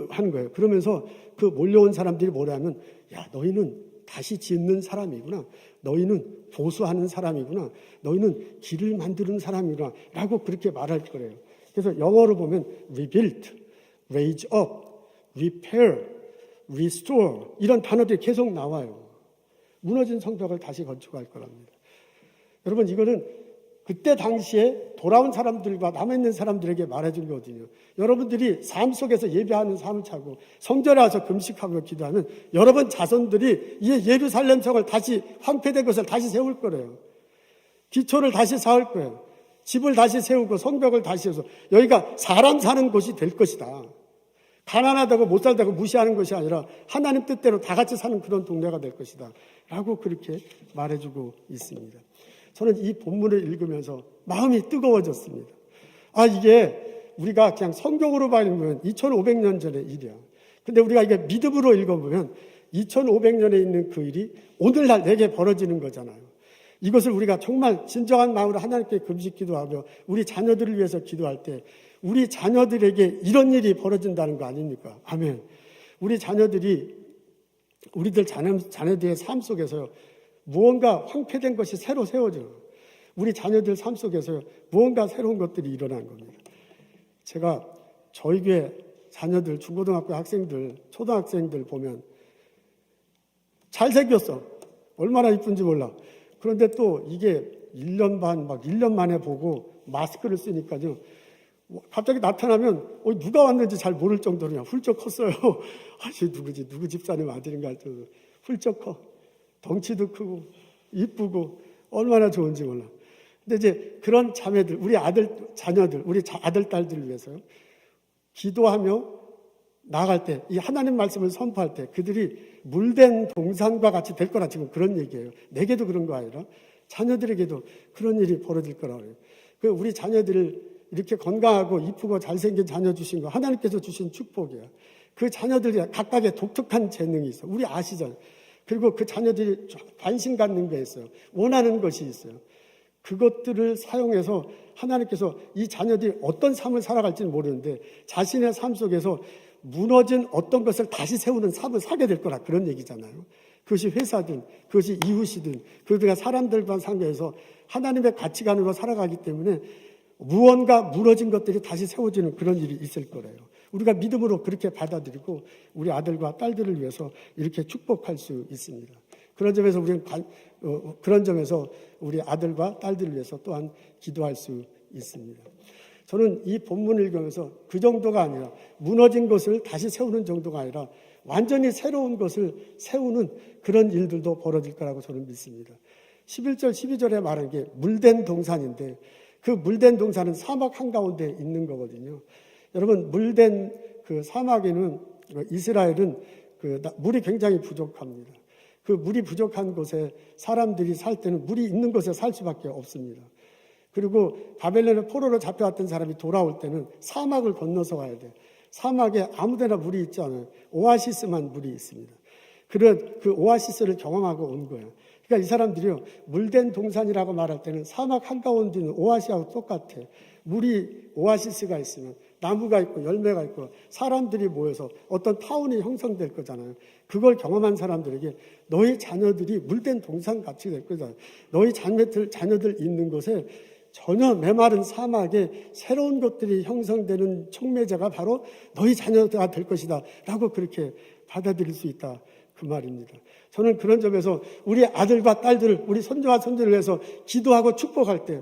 Speaker 6: 하는 거예요. 그러면서 그 몰려온 사람들이 뭐라면, 야, 너희는 다시 짓는 사람이구나. 너희는 보수하는 사람이구나. 너희는 길을 만드는 사람이구나. 라고 그렇게 말할 거예요. 그래서 영어로 보면 rebuild, raise up, repair, restore 이런 단어들이 계속 나와요. 무너진 성벽을 다시 건축할 거랍니다. 여러분, 이거는 그때 당시에 돌아온 사람들과 남아있는 사람들에게 말해준 거거든요. 여러분들이 삶 속에서 예배하는 삶을 차고 성전에 와서 금식하고 기도하면 여러분 자손들이 이 예루살렘 성을 다시 황폐된 것을 다시 세울 거래요. 기초를 다시 쌓을 거예요. 집을 다시 세우고 성벽을 다시 세워서 여기가 사람 사는 곳이 될 것이다. 가난하다고 못 살다고 무시하는 것이 아니라 하나님 뜻대로 다 같이 사는 그런 동네가 될 것이다. 라고 그렇게 말해주고 있습니다. 저는 이 본문을 읽으면서 마음이 뜨거워졌습니다. 이게 우리가 그냥 성경으로 읽으면 2500년 전의 일이야. 근데 우리가 이게 믿음으로 읽어보면 2500년에 있는 그 일이 오늘날 내게 벌어지는 거잖아요. 이것을 우리가 정말 진정한 마음으로 하나님께 금식 기도하며 우리 자녀들을 위해서 기도할 때 우리 자녀들에게 이런 일이 벌어진다는 거 아닙니까? 아멘. 우리 자녀들이 우리들 자녀들의 삶 속에서요. 무언가 황폐된 것이 새로 세워져요. 우리 자녀들 삶 속에서 무언가 새로운 것들이 일어나는 겁니다. 제가 저희 교회 자녀들, 중고등학교 학생들, 초등학생들 보면 잘생겼어. 얼마나 이쁜지 몰라. 그런데 또 이게 1년 반, 1년 만에 보고 마스크를 쓰니까요. 갑자기 나타나면 누가 왔는지 잘 모를 정도로 그냥 훌쩍 컸어요. 누구지? 누구 집사님 아들인가 할 정도로 훌쩍 커. 덩치도 크고 이쁘고 얼마나 좋은지 몰라. 근데 이제 그런 자매들, 우리 자녀들, 우리 아들, 딸들을 위해서요. 기도하며 나아갈 때, 이 하나님 말씀을 선포할 때 그들이 물된 동산과 같이 될 거라 지금 그런 얘기예요. 내게도 그런 거 아니라 자녀들에게도 그런 일이 벌어질 거라고 해요. 우리 자녀들을 이렇게 건강하고 이쁘고 잘생긴 자녀 주신 거 하나님께서 주신 축복이야. 그 자녀들이 각각의 독특한 재능이 있어. 우리 아시잖아요. 그리고 그 자녀들이 관심 갖는 게 있어요. 원하는 것이 있어요. 그것들을 사용해서 하나님께서 이 자녀들이 어떤 삶을 살아갈지는 모르는데 자신의 삶 속에서 무너진 어떤 것을 다시 세우는 삶을 살게 될 거라 그런 얘기잖아요. 그것이 회사든 그것이 이웃이든 그들과 사람들과 상대해서 하나님의 가치관으로 살아가기 때문에 무언가 무너진 것들이 다시 세워지는 그런 일이 있을 거래요. 우리가 믿음으로 그렇게 받아들이고 우리 아들과 딸들을 위해서 이렇게 축복할 수 있습니다. 그런 점에서 우리는 우리 아들과 딸들을 위해서 또한 기도할 수 있습니다. 저는 이 본문을 읽으면서 그 정도가 아니라 무너진 것을 다시 세우는 정도가 아니라 완전히 새로운 것을 세우는 그런 일들도 벌어질 거라고 저는 믿습니다. 11절, 12절에 말한 게 물된 동산인데 그 물된 동산은 사막 한가운데 있는 거거든요. 여러분, 물된 그 사막에는 이스라엘은 물이 굉장히 부족합니다. 그 물이 부족한 곳에 사람들이 살 때는 물이 있는 곳에 살 수밖에 없습니다. 그리고 바벨론의 포로로 잡혀왔던 사람이 돌아올 때는 사막을 건너서 와야 돼요. 사막에 아무데나 물이 있지 않아요. 오아시스만 물이 있습니다. 그런 그 오아시스를 경험하고 온 거예요. 그러니까 이 사람들이요, 물된 동산이라고 말할 때는 사막 한가운데 있는 오아시스하고 똑같아. 물이 오아시스가 있으면 나무가 있고 열매가 있고 사람들이 모여서 어떤 타운이 형성될 거잖아요. 그걸 경험한 사람들에게 너희 자녀들이 물된 동산 같이 될 거잖아요. 너희 자녀들 있는 곳에 전혀 메마른 사막에 새로운 것들이 형성되는 촉매자가 바로 너희 자녀가 될 것이다 라고 그렇게 받아들일 수 있다, 그 말입니다. 저는 그런 점에서 우리 아들과 딸들, 우리 손주와 손주를 위해서 기도하고 축복할 때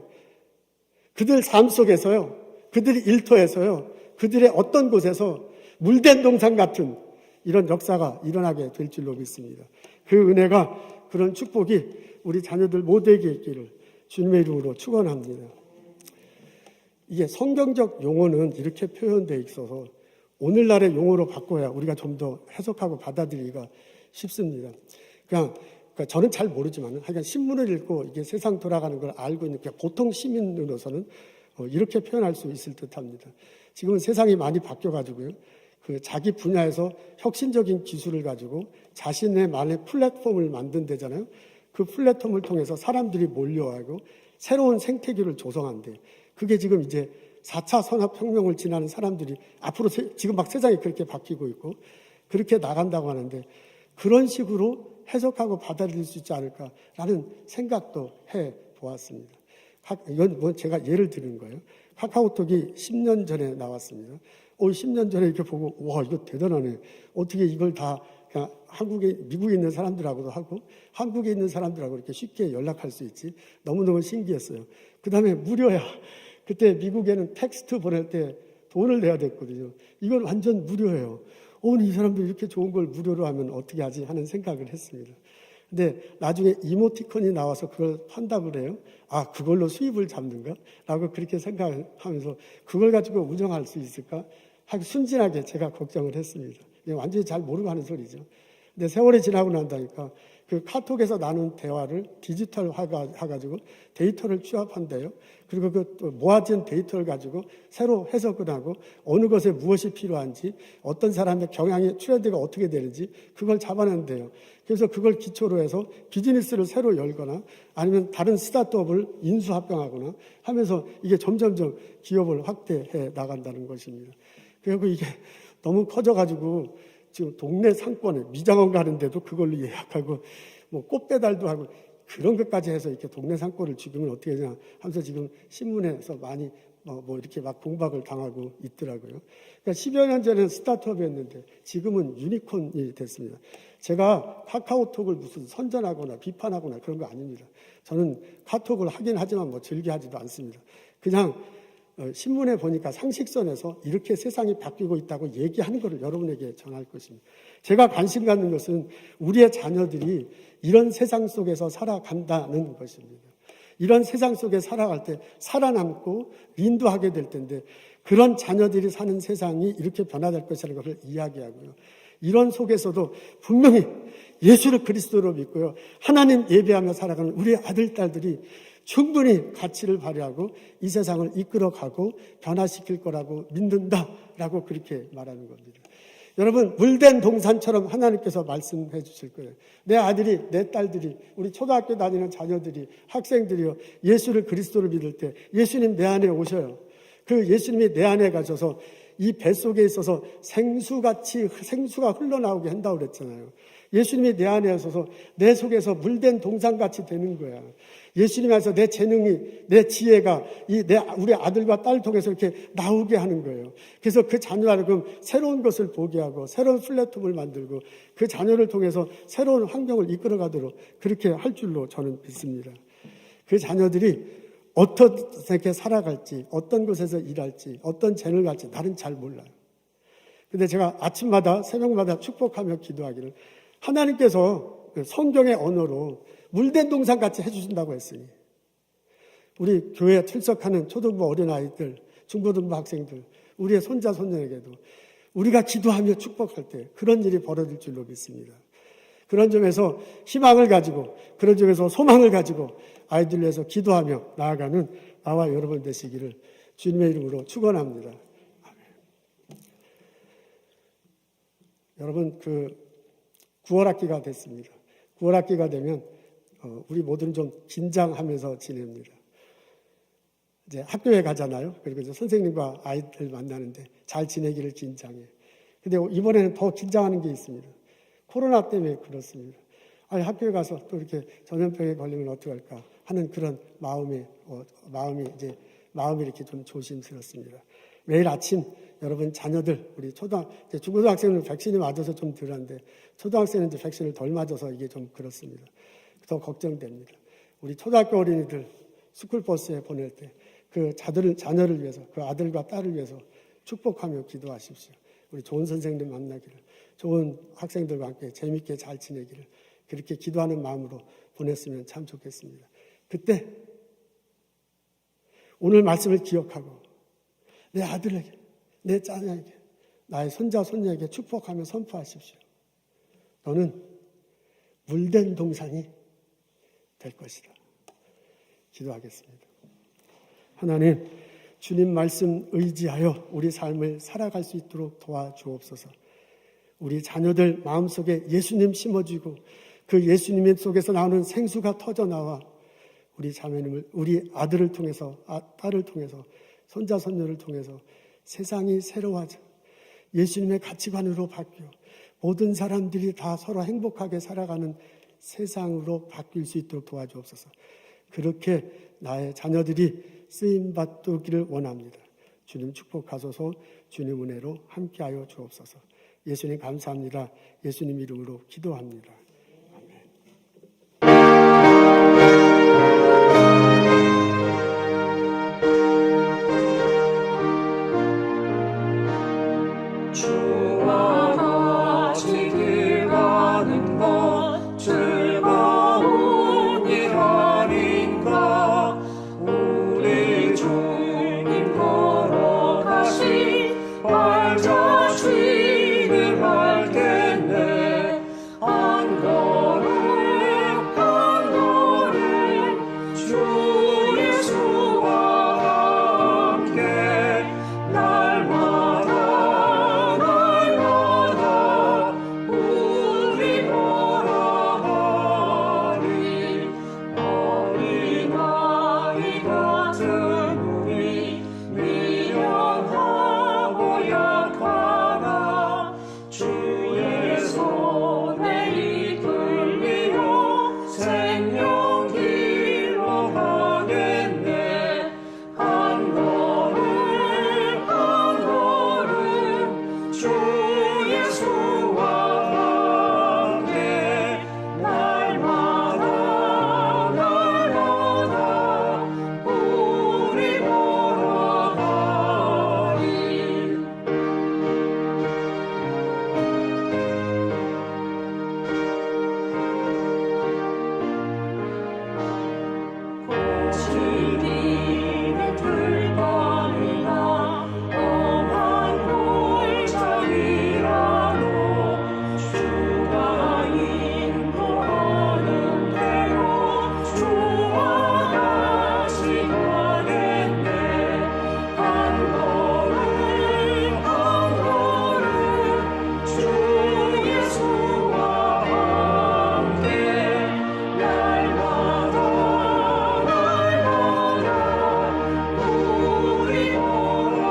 Speaker 6: 그들 삶 속에서요, 그들이 일터에서요, 그들의 어떤 곳에서 물된 동산 같은 이런 역사가 일어나게 될 줄로 믿습니다. 그 은혜가, 그런 축복이 우리 자녀들 모두에게 있기를 주님의 이름으로 축원합니다. 이게 성경적 용어는 이렇게 표현되어 있어서 오늘날의 용어로 바꿔야 우리가 좀 더 해석하고 받아들이기가 쉽습니다. 그러니까 저는 잘 모르지만 하여간 신문을 읽고 이게 세상 돌아가는 걸 알고 있는 보통 시민으로서는 이렇게 표현할 수 있을 듯합니다. 지금은 세상이 많이 바뀌어가지고요, 그 자기 분야에서 혁신적인 기술을 가지고 자신의 만의 플랫폼을 만든대잖아요. 그 플랫폼을 통해서 사람들이 몰려와고 새로운 생태계를 조성한대. 그게 지금 이제 4차 산업혁명을 지나는 사람들이 앞으로 지금 막 세상이 그렇게 바뀌고 있고 그렇게 나간다고 하는데, 그런 식으로 해석하고 받아들일 수 있지 않을까라는 생각도 해보았습니다. 이건 뭐 제가 예를 드는 거예요. 카카오톡이 10년 전에 나왔습니다. 10년 전에 이렇게 보고, 와, 이거 대단하네. 어떻게 이걸 다 그냥 미국에 있는 사람들하고도 하고 한국에 있는 사람들하고 이렇게 쉽게 연락할 수 있지. 너무너무 신기했어요. 그 다음에 무료야. 그때 미국에는 텍스트 보낼 때 돈을 내야 됐거든요. 이건 완전 무료예요. 이 사람들이 이렇게 좋은 걸 무료로 하면 어떻게 하지 하는 생각을 했습니다. 근데 나중에 이모티콘이 나와서 그걸 판다고 그래요. 아, 그걸로 수입을 잡는가? 라고 그렇게 생각하면서 그걸 가지고 운영할 수 있을까? 하고 순진하게 제가 걱정을 했습니다. 완전히 잘 모르고 하는 소리죠. 근데 세월이 지나고 난다니까 그 카톡에서 나눈 대화를 디지털화가지고 데이터를 취합한대요. 그리고 그 모아진 데이터를 가지고 새로 해석을 하고 어느 것에 무엇이 필요한지, 어떤 사람의 경향의 트렌드가 어떻게 되는지 그걸 잡아낸대요. 그래서 그걸 기초로 해서 비즈니스를 새로 열거나 아니면 다른 스타트업을 인수합병하거나 하면서 이게 점점점 기업을 확대해 나간다는 것입니다. 그리고 이게 너무 커져가지고 지금 동네 상권에 미장원 가는데도 그걸로 예약하고 뭐 꽃 배달도 하고 그런 것까지 해서 이렇게 동네 상권을 죽이면 어떻게 하냐 하면서 지금 신문에서 많이 뭐 이렇게 막 공박을 당하고 있더라고요. 그러니까 10여 년 전에는 스타트업이었는데 지금은 유니콘이 됐습니다. 제가 카카오톡을 무슨 선전하거나 비판하거나 그런 거 아닙니다. 저는 카톡을 하긴 하지만 뭐 즐겨하지도 않습니다. 그냥 신문에 보니까 상식선에서 이렇게 세상이 바뀌고 있다고 얘기하는 것을 여러분에게 전할 것입니다. 제가 관심 갖는 것은 우리의 자녀들이 이런 세상 속에서 살아간다는 것입니다. 이런 세상 속에 살아갈 때 살아남고 인도하게 될 텐데 그런 자녀들이 사는 세상이 이렇게 변화될 것이라는 것을 이야기하고요. 이런 속에서도 분명히 예수를 그리스도로 믿고요. 하나님 예배하며 살아가는 우리 아들, 딸들이 충분히 가치를 발휘하고 이 세상을 이끌어가고 변화시킬 거라고 믿는다라고 그렇게 말하는 겁니다. 여러분, 물된 동산처럼 하나님께서 말씀해 주실 거예요. 내 아들이, 내 딸들이, 우리 초등학교 다니는 자녀들이, 학생들이요, 예수를 그리스도로 믿을 때 예수님 내 안에 오셔요. 그 예수님이 내 안에 가셔서 이 뱃속에 있어서 생수가 흘러나오게 한다고 그랬잖아요. 예수님이 내 안에 있어서 내 속에서 물된 동산같이 되는 거야. 예수님 안에서 내 재능이, 내 지혜가 우리 아들과 딸을 통해서 이렇게 나오게 하는 거예요. 그래서 그 자녀하고금 새로운 것을 보게 하고 새로운 플랫폼을 만들고 그 자녀를 통해서 새로운 환경을 이끌어가도록 그렇게 할 줄로 저는 믿습니다. 그 자녀들이 어떻게 살아갈지, 어떤 곳에서 일할지, 어떤 재능을 갈지 나는 잘 몰라요. 근데 제가 아침마다 새벽마다 축복하며 기도하기를 하나님께서 성경의 언어로 물된 동산같이 해주신다고 했으니 우리 교회에 출석하는 초등부 어린아이들, 중고등부 학생들, 우리의 손자 손녀에게도 우리가 기도하며 축복할 때 그런 일이 벌어질 줄로 믿습니다. 그런 점에서 희망을 가지고, 그런 점에서 소망을 가지고 아이들 위해서 기도하며 나아가는 나와 여러분 되시기를 주님의 이름으로 축원합니다. 아멘. 여러분, 9월 학기가 됐습니다. 9월 학기가 되면 우리 모두는 좀 긴장하면서 지냅니다. 이제 학교에 가잖아요. 그리고 이제 선생님과 아이들 만나는데 잘 지내기를 긴장해요. 근데 이번에는 더 긴장하는 게 있습니다. 코로나 때문에 그렇습니다. 아니, 학교에 가서 또 이렇게 전염병에 걸리면 어떡할까 하는 그런 마음이 이렇게 좀 조심스럽습니다. 매일 아침 여러분 자녀들, 우리 중고등학생은 백신이 맞아서 좀 덜한데 초등학생은 이제 백신을 덜 맞아서 이게 좀 그렇습니다. 더 걱정됩니다. 우리 초등학교 어린이들 스쿨버스에 보낼 때 그 자녀를 위해서, 그 아들과 딸을 위해서 축복하며 기도하십시오. 우리 좋은 선생님 만나기를, 좋은 학생들과 함께 재미있게 잘 지내기를 그렇게 기도하는 마음으로 보냈으면 참 좋겠습니다. 그때 오늘 말씀을 기억하고 내 아들에게, 내 자녀에게, 나의 손자, 손녀에게 축복하며 선포하십시오. 너는 물된 동산이 될 것이다. 기도하겠습니다. 하나님, 주님 말씀 의지하여 우리 삶을 살아갈 수 있도록 도와주옵소서. 우리 자녀들 마음속에 예수님 심어주고 그 예수님 속에서 나오는 생수가 터져나와 우리 자매님을, 우리 아들을 통해서, 딸을 통해서, 손자, 손녀를 통해서 세상이 새로워져 예수님의 가치관으로 바뀌어 모든 사람들이 다 서로 행복하게 살아가는 세상으로 바뀔 수 있도록 도와주옵소서. 그렇게 나의 자녀들이 쓰임받기를 원합니다. 주님 축복하소서. 주님 은혜로 함께하여 주옵소서. 예수님 감사합니다. 예수님 이름으로 기도합니다.
Speaker 3: 주와 같이 길 가는 것 즐거운 일 아닌가. 우리 주님 걸어가시 발자 주인을 알겠네. 한 걸음 한 걸음 주 예수와 함께 날마다 우리 걸어가리. 어린아이 같은 우리 미련하고 약하나 주의 손에 이끌리어 생명길로 가겠네. 한 걸음 한 걸음 주 예수와 함께 날마다 우리 걸어가리. 고치리는 들거리나 엄한 골짜기라도 주가 인도하는 대로 주와 같이 가겠네. 한 걸음 한 걸음 주 예수와 함께 날마다 우리 걸어가리.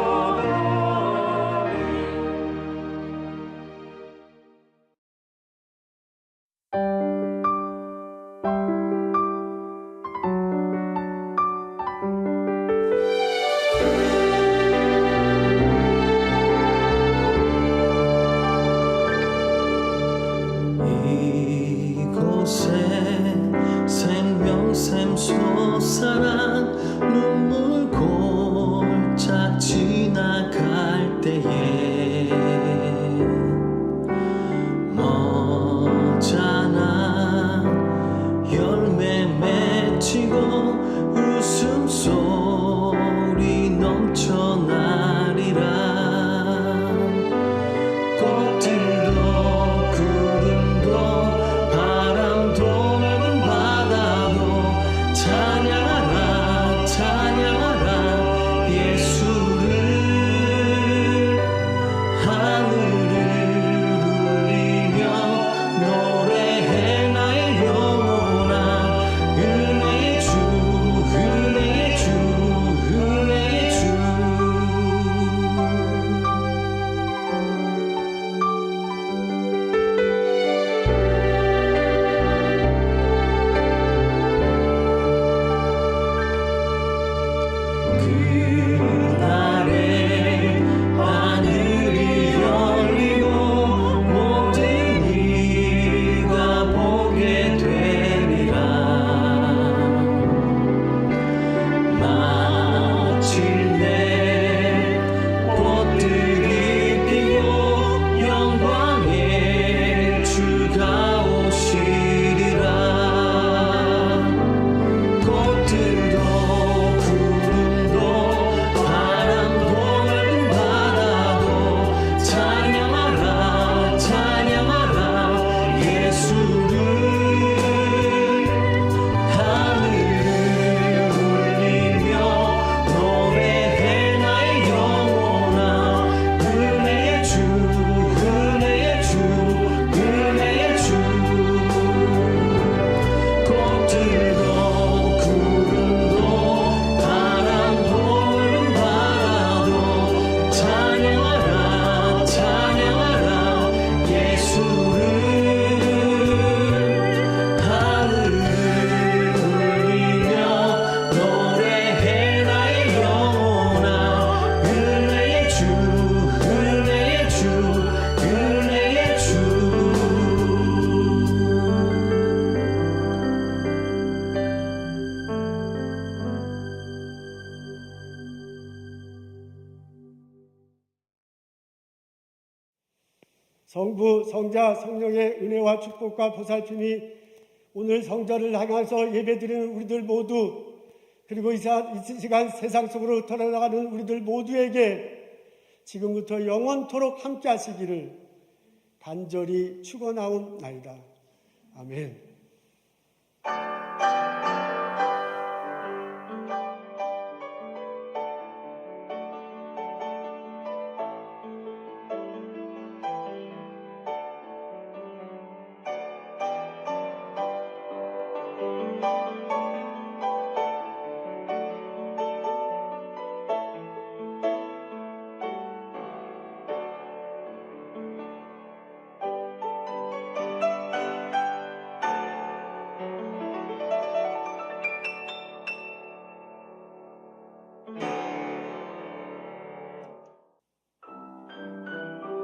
Speaker 3: 이곳에 생명샘 솟아난 눈물 골짝 지나갈 때에 머지않아 열매 맺히고 웃음소리 넘쳐나리라. 꽃들도 구름도 바람도 넓은 바다도 찬양하라 찬양하라 예수를.
Speaker 6: 성부, 성자, 성령의 은혜와 축복과 보살핌이 오늘 성전을 향해서 예배드리는 우리들 모두, 그리고 이 시간 세상 속으로 돌아가는 우리들 모두에게 지금부터 영원토록 함께 하시기를 간절히 축원하옵나이다. 아멘.